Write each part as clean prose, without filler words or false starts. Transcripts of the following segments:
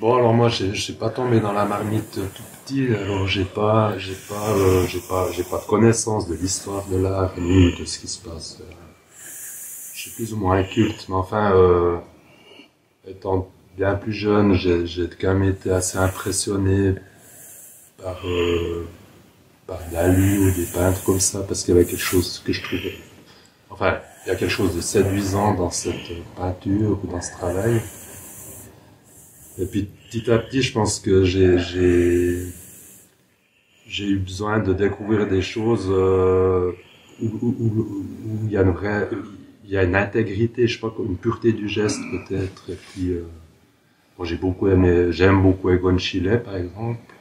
Bon, alors moi, je suis pas tombé dans la marmite tout petit, alors j'ai pas de connaissance de l'histoire de l'art ni de ce qui se passe. Je suis plus ou moins inculte, mais enfin, étant bien plus jeune, j'ai quand même été assez impressionné par, par Dali ou des peintres comme ça, parce qu'il y avait quelque chose que je trouvais, enfin, il y a quelque chose de séduisant dans cette peinture ou dans ce travail. Et puis petit à petit, je pense que j'ai eu besoin de découvrir des choses où il y a une vraie, il y a une intégrité, je sais pas, une pureté du geste peut-être. Et puis bon, j'aime beaucoup Egon Schiele par exemple.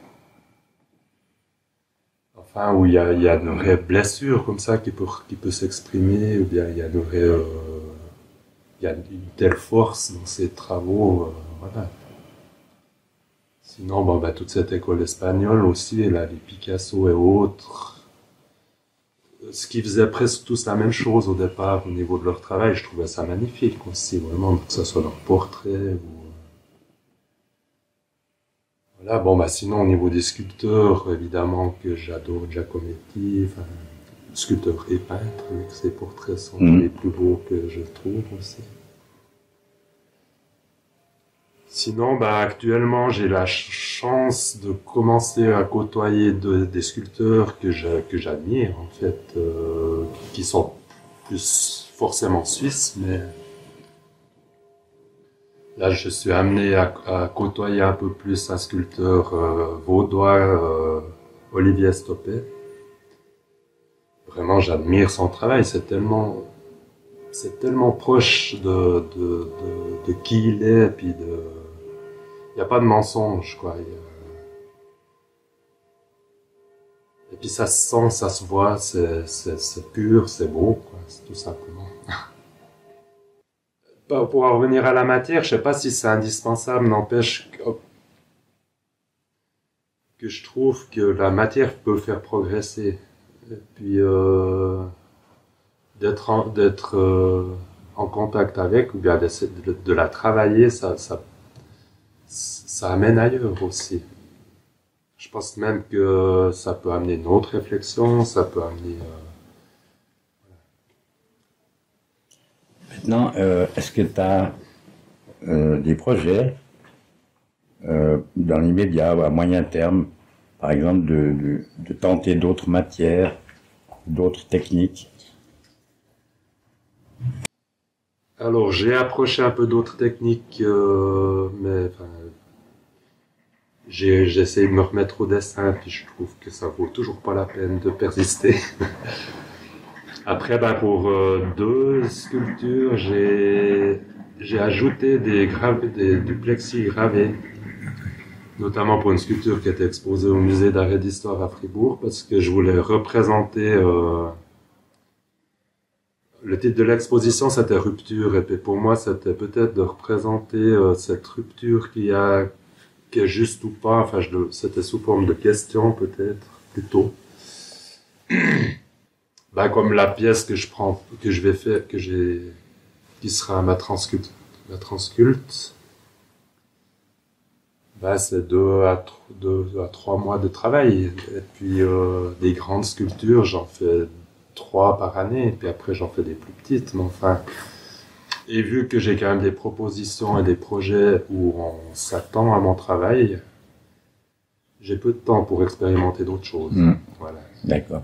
Enfin, où il y a une vraie blessure comme ça qui peut s'exprimer, ou bien il y a une vraie, il y a une telle force dans ses travaux, voilà. Sinon, bon, bah, toute cette école espagnole aussi, là, les Picasso et autres, ce qui faisaient presque tous la même chose au départ au niveau de leur travail, je trouvais ça magnifique aussi, vraiment, que ce soit leur portrait ou... Voilà, bon, bah, sinon, au niveau des sculpteurs, évidemment que j'adore Giacometti, enfin, sculpteur et peintre, mais que ses portraits sont les plus beaux que je trouve aussi. Sinon, bah, actuellement, j'ai la chance de commencer à côtoyer des sculpteurs que j'admire, en fait, qui sont plus forcément suisses, mais là, je suis amené à côtoyer un peu plus un sculpteur vaudois, Olivier Stoppé. Vraiment, j'admire son travail, c'est tellement proche de qui il est, puis il n'y a pas de mensonge, quoi. Et puis ça se sent, ça se voit, c'est pur, c'est beau, quoi, c'est tout simplement. Pour en revenir à la matière, je sais pas si c'est indispensable, n'empêche que je trouve que la matière peut faire progresser. Et puis d'être en contact avec, ou bien de la travailler, ça amène ailleurs aussi. Je pense même que ça peut amener une autre réflexion, ça peut amener... Maintenant, est-ce que tu as des projets dans l'immédiat ou à moyen terme, par exemple, de tenter d'autres matières, d'autres techniques? Alors, j'ai approché un peu d'autres techniques, mais enfin, j'ai essayé de me remettre au dessin, puis je trouve que ça vaut toujours pas la peine de persister. Après, ben, pour deux sculptures, j'ai ajouté du plexi gravé, notamment pour une sculpture qui était exposée au musée d'art et d'histoire à Fribourg, parce que je voulais représenter... le titre de l'exposition, c'était Rupture, et puis pour moi, c'était peut-être de représenter cette rupture qui est juste ou pas, enfin, c'était sous forme de question, peut-être, plutôt. Ben, comme la pièce que je vais faire, qui sera ma transculte. Ben, c'est 2 à 3 mois de travail. Et puis, des grandes sculptures, j'en fais 3 par année, et puis après j'en fais des plus petites, mais enfin, et vu que j'ai quand même des propositions et des projets où on s'attend à mon travail, j'ai peu de temps pour expérimenter d'autres choses. Mmh. Voilà. D'accord.